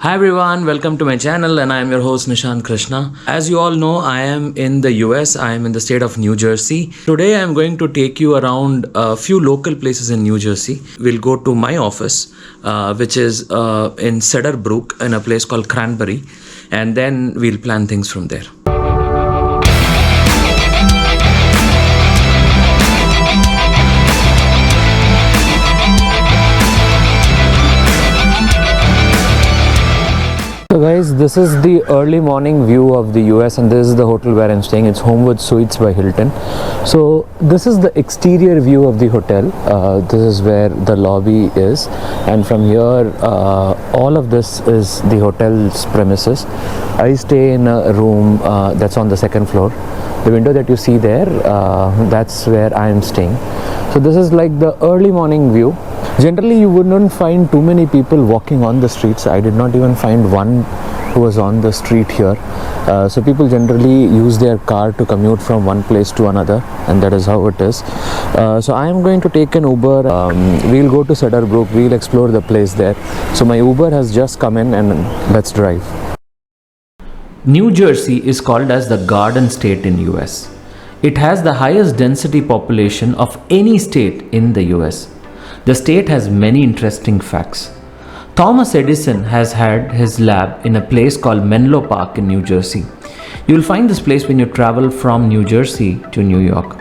Hi everyone, welcome to my channel and I am your host Nishant Krishna. As you all know, I am in the US, I am in the state of New Jersey. Today I am going to take you around a few local places in New Jersey. We'll go to my office, which is in Cedar Brook in a place called Cranbury, and then we'll plan things from there. So guys, this is the early morning view of the US and this is the hotel where I'm staying. It's Homewood Suites by Hilton. So this is the exterior view of the hotel. This is where the lobby is, and from here all of this is the hotel's premises. I stay in a room that's on the second floor. The window that you see there, that's where I am staying. So this is like the early morning view. Generally you wouldn't find too many people walking on the streets. I did not even find one who was on the street here. So people generally use their car to commute from one place to another, and that is how it is. So I am going to take an Uber. We'll go to Cedar Brook, we'll explore the place there. So my Uber has just come in and let's drive. New Jersey is called as the Garden State in US. It has the highest density population of any state in the US. The state has many interesting facts. Thomas Edison has had his lab in a place called Menlo Park in New Jersey. You will find this place when you travel from New Jersey to New York.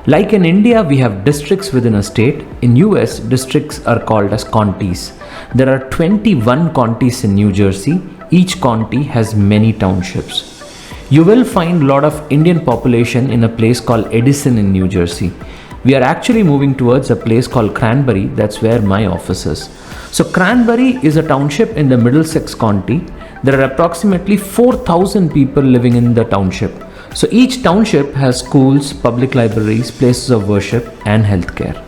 Like in India, we have districts within a state. In US, districts are called as counties. There are 21 counties in New Jersey. Each county has many townships. You will find a lot of Indian population in a place called Edison in New Jersey. We are actually moving towards a place called Cranbury. That's where my office is. So Cranbury is a township in the Middlesex County. There are approximately 4,000 people living in the township. So each township has schools, public libraries, places of worship, and healthcare.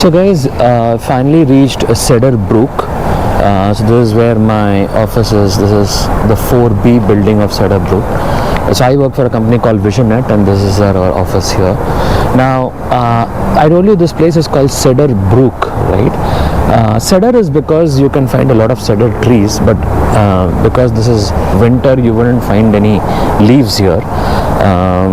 So guys, finally reached Cedar Brook. So this is where my office is. This is the 4B building of Cedar Brook. So I work for a company called Visionet, and this is our office here. Now, I told you this place is called Cedar Brook, right? Cedar is because you can find a lot of cedar trees, but because this is winter, you wouldn't find any leaves here.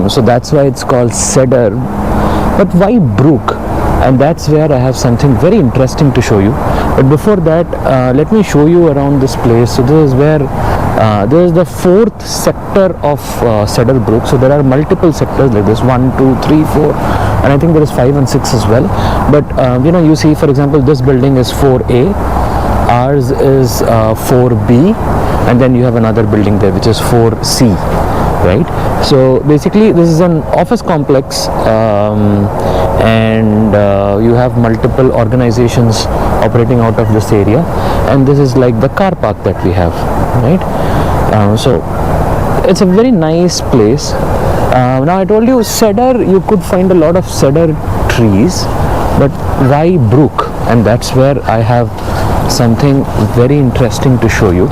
So that's why it's called Cedar. But why Brook? And that's where I have something very interesting to show you. But before that, let me show you around this place. So this is where there is the fourth sector of Cedar Brook. So there are multiple sectors like this, 1, 2, 3, 4, and I think there is 5 and 6 as well. But you see, for example, this building is 4A, ours is 4B, and then you have another building there which is 4C, right? So basically this is an office complex, and you have multiple organizations operating out of this area, and this is like the car park that we have, right? So it's a very nice place. Now I told you cedar, you could find a lot of cedar trees, but why Brook? And that's where I have something very interesting to show you.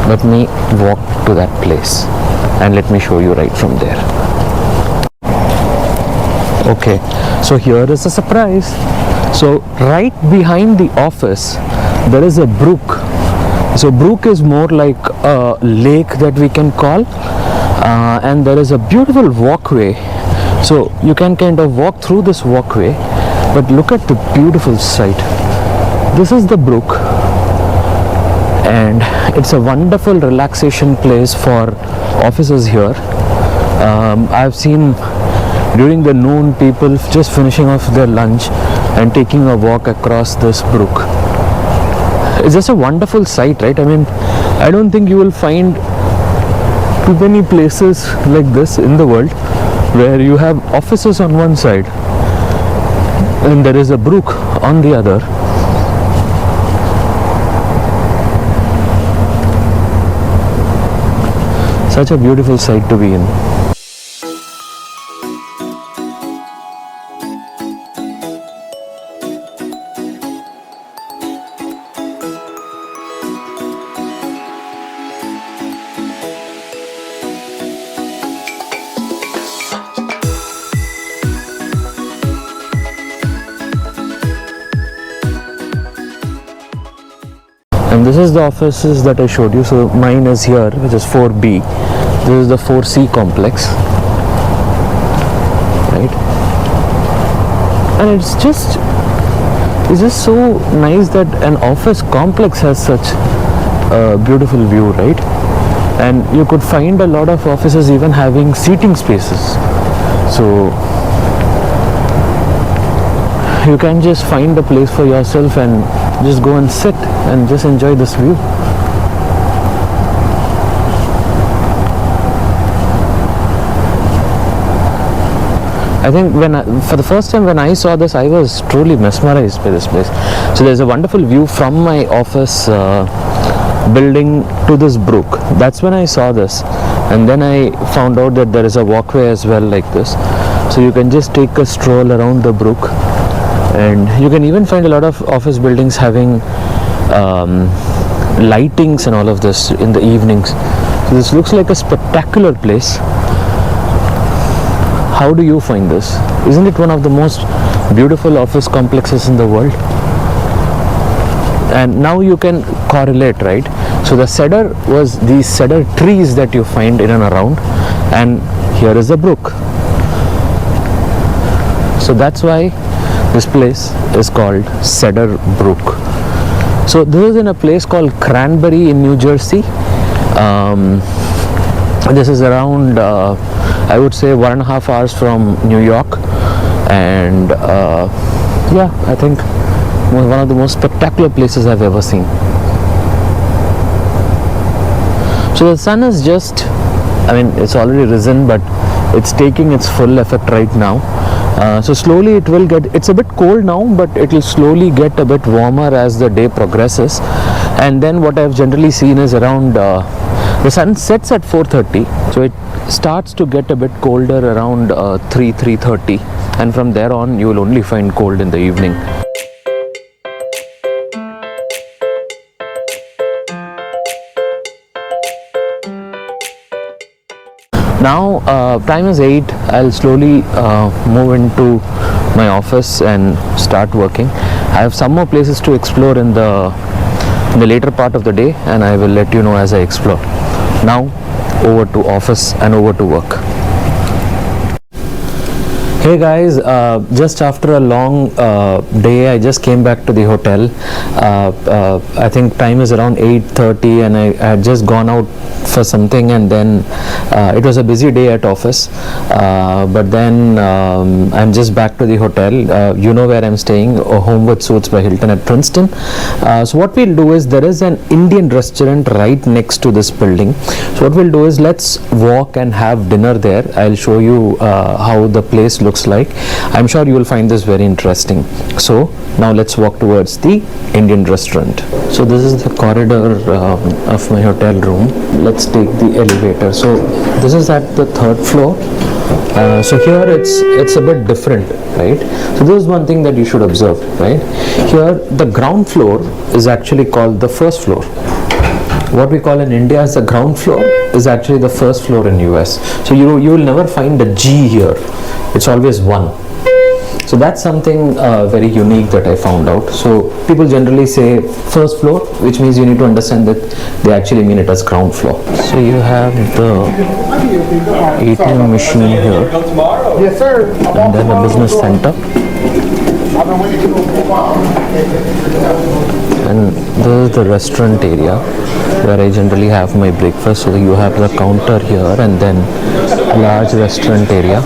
Let me walk to that place and let me show you right from there. Okay, so here is a surprise. So right behind the office there is a brook. So brook is more like a lake that we can call, and there is a beautiful walkway. So you can kind of walk through this walkway, but look at the beautiful sight. This is the brook, and it's a wonderful relaxation place for officers here. I've seen during the noon people just finishing off their lunch and taking a walk across this brook. It's just a wonderful sight, right? I mean, I don't think you will find too many places like this in the world where you have offices on one side and there is a brook on the other. Such a beautiful sight to be in. And this is the offices that I showed you. So mine is here, which is 4B. This is the 4C complex, right? And it's just so nice that an office complex has such a beautiful view, right? And you could find a lot of offices even having seating spaces. So you can just find a place for yourself and just go and sit and just enjoy this view. I think for the first time when I saw this, I was truly mesmerized by this place. So there's a wonderful view from my office building to this brook. That's when I saw this, and then I found out that there is a walkway as well like this. So you can just take a stroll around the brook, and you can even find a lot of office buildings having lightings and all of this in the evenings. So this looks like a spectacular place. How do you find this? Isn't it one of the most beautiful office complexes in the world? And now you can correlate, right? So the cedar was these cedar trees that you find in and around, and here is a brook. So that's why this place is called Cedar Brook. So this is in a place called Cranbury in New Jersey. This is around I would say 1.5 hours from New York, and yeah, I think one of the most spectacular places I've ever seen. So the sun is just, I mean, it's already risen, but it's taking its full effect right now. So slowly it will get, it's a bit cold now, but it will slowly get a bit warmer as the day progresses. And then what I've generally seen is around the sun sets at 4:30, so it starts to get a bit colder around 3:30, and from there on you will only find cold in the evening. Now time is 8. I'll slowly move into my office and start working. I have some more places to explore in the later part of the day, and I will let you know as I explore. Now over to office and over to work. Hey guys, just after a long day, I just came back to the hotel. I think time is around 8:30, and I had just gone out for something, and then it was a busy day at office, but then I'm just back to the hotel. You know where I'm staying, Homewood Suites by Hilton at Princeton. So what we'll do is, there is an Indian restaurant right next to this building. So what we'll do is, let's walk and have dinner there. I'll show you how the place looks like. I'm sure you will find this very interesting. So now let's walk towards the Indian restaurant. So this is the corridor of my hotel room. Let's take the elevator. So this is at the 3rd floor. So here it's a bit different, right? So this is one thing that you should observe, right? Here the ground floor is actually called the first floor. What we call in India as the ground floor is actually the first floor in US. So you will never find a G here. It's always 1. So that's something very unique that I found out. So people generally say first floor, which means you need to understand that they actually mean it as ground floor. So you have the ATM machine here, Yes, sir. and then a business center. And this is the restaurant area where I generally have my breakfast. So you have the counter here, and then a large restaurant area.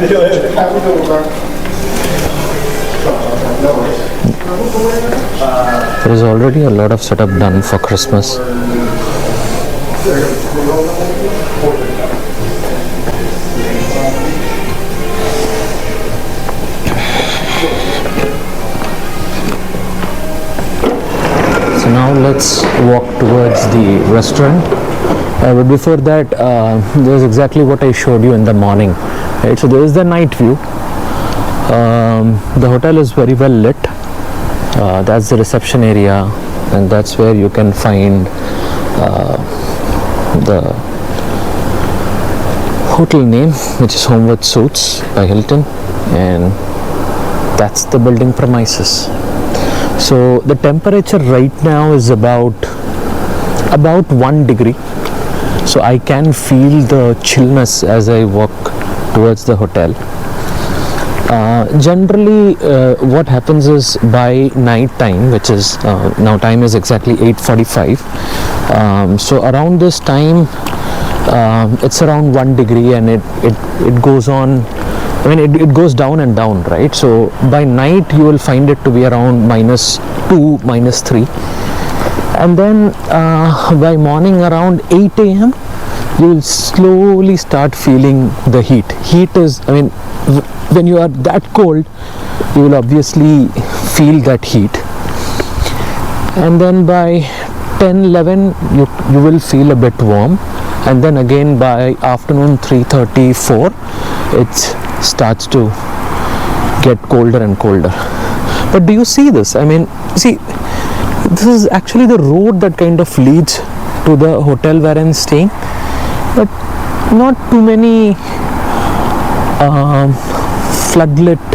There is already a lot of setup done for Christmas. So now let's walk towards the restaurant. But before that, there's exactly what I showed you in the morning. Right? So there is the night view. The hotel is very well lit. That's the reception area, and that's where you can find the hotel name, which is Homewood Suites by Hilton, and that's the building premises. So the temperature right now is about about 1 degree, so I can feel the chillness as I walk towards the hotel. Generally what happens is by night time, which is now time is exactly 8:45, so around this time it's around 1 degree, and it goes on, I mean it goes down and down, right? So by night you will find it to be around -2, -3, and then by morning around 8 a.m. you will slowly start feeling the heat. Heat is, I mean, when you are that cold, you will obviously feel that heat, and then by 10-11 you will feel a bit warm, and then again by afternoon 3:30-4 it starts to get colder and colder. But do you see this? I mean, see, this is actually the road that kind of leads to the hotel where I'm staying, but not too many floodlit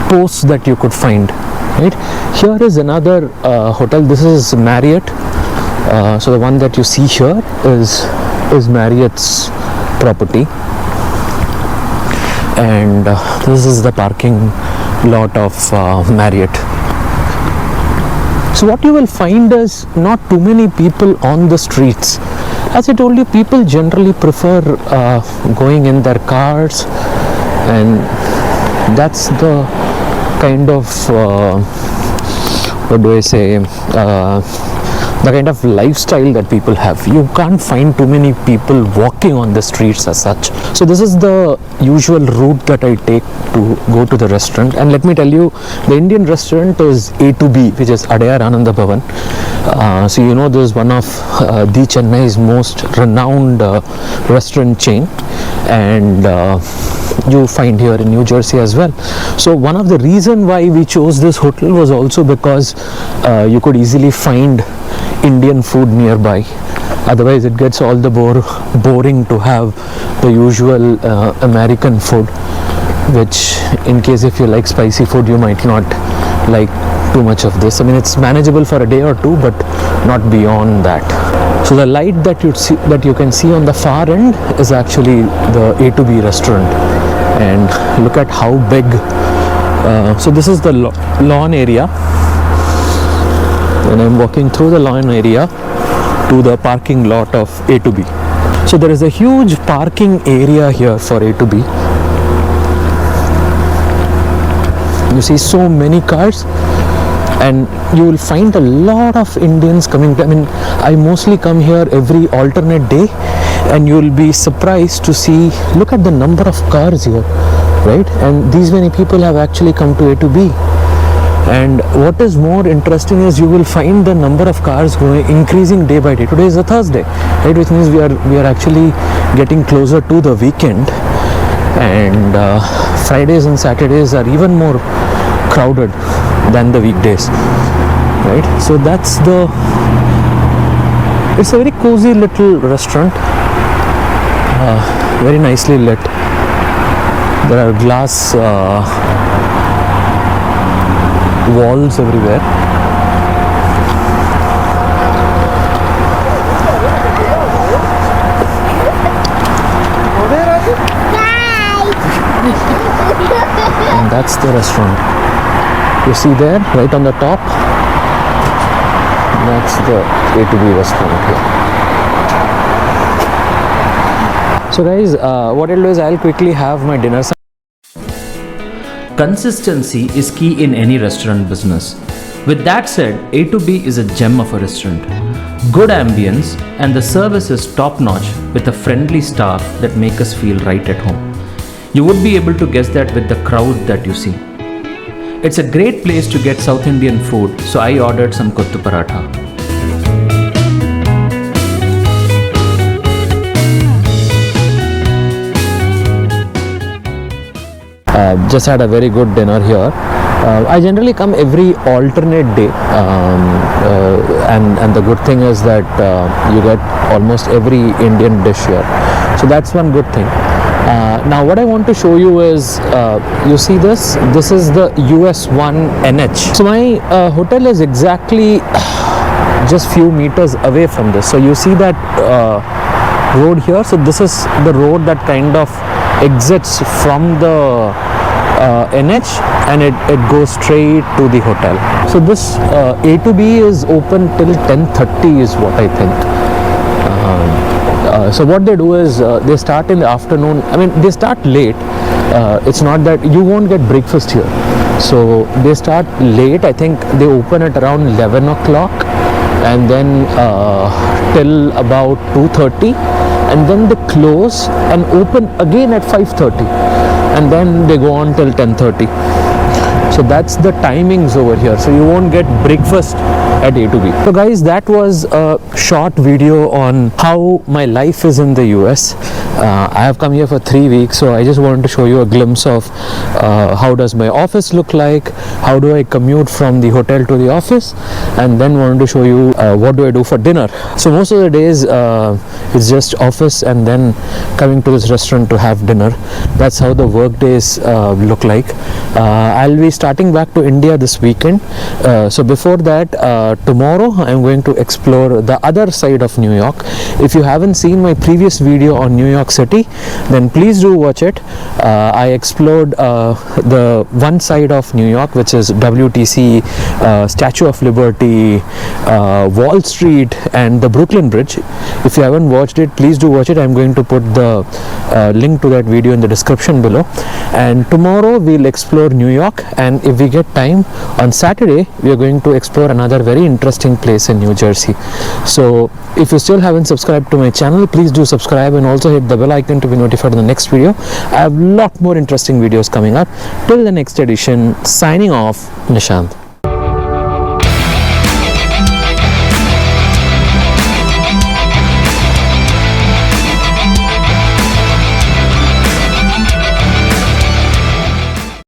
posts that you could find, right? Here is another hotel. This is Marriott. So the one that you see here is Marriott's property, and this is the parking lot of Marriott. So what you will find is not too many people on the streets. As I told you, people generally prefer going in their cars, and that's the kind of what do I say, the kind of lifestyle that people have. You can't find too many people walking on the streets as such. So this is the usual route that I take to go to the restaurant, and let me tell you, the Indian restaurant is A to B, which is Adayar Ananda Bhavan. So you know, this is one of the Chennai's most renowned restaurant chain, and you find here in New Jersey as well. So one of the reason why we chose this hotel was also because you could easily find Indian food nearby. Otherwise it gets all the boring to have the usual American food, which in case if you like spicy food, you might not like too much of this. I mean, it's manageable for a day or two, but not beyond that. So the light that you can see on the far end is actually the A to B restaurant, and look at how big. So this is the lawn area, and I'm walking through the lawn area to the parking lot of A to B. So there is a huge parking area here for A to B. You see so many cars, and you will find a lot of Indians coming. I mean, I mostly come here every alternate day, and you will be surprised to see, look at the number of cars here, right? And these many people have actually come to A to B. And what is more interesting is you will find the number of cars increasing day by day. Today is a Thursday, right? Which means we are actually getting closer to the weekend, and Fridays and Saturdays are even more crowded than the weekdays, right? So it's a very cozy little restaurant, very nicely lit. There are glass walls everywhere. And that's the restaurant. You see there, right on the top, that's the A to B restaurant here. So guys, what I'll do is I'll quickly have my dinner. Consistency is key in any restaurant business. With that said, A to B is a gem of a restaurant. Good ambience, and the service is top notch with a friendly staff that make us feel right at home. You would be able to guess that with the crowd that you see. It's a great place to get South Indian food, so I ordered some kottu paratha. Just had a very good dinner here. I generally come every alternate day, and the good thing is that you get almost every Indian dish here. So that's one good thing. Now what I want to show you is, you see this is the US 1 NH. So my hotel is exactly just few meters away from this. So you see that road here. So this is the road that kind of exits from the NH, and it goes straight to the hotel. So this A to B is open till 10:30 is what I think. So what they do is they start in the afternoon. I mean, they start late. It's not that you won't get breakfast here. So they start late. I think they open at around 11 o'clock, and then till about 2:30, and then they close and open again at 5:30, and then they go on till 10:30. So that's the timings over here. So you won't get breakfast at A to B. So guys, that was a short video on how my life is in the US. I have come here for 3 weeks, so I just wanted to show you a glimpse of how does my office look like, how do I commute from the hotel to the office, and then wanted to show you what do I do for dinner. So most of the days it's just office and then coming to this restaurant to have dinner. That's how the work days look like. I'll be starting back to India this weekend. So before that, tomorrow I'm going to explore the other side of New York. If you haven't seen my previous video on New York City, then please do watch it. I explored the one side of New York, which is WTC, Statue of Liberty, Wall Street, and the Brooklyn Bridge. If you haven't watched it, please do watch it. I'm going to put the link to that video in the description below. And tomorrow we'll explore New York, and if we get time on Saturday, we are going to explore another very interesting place in New Jersey. So if you still haven't subscribed to my channel, please do subscribe and also hit the bell icon to be notified in the next video. I have a lot more interesting videos coming up. Till the next edition, signing off, Nishant.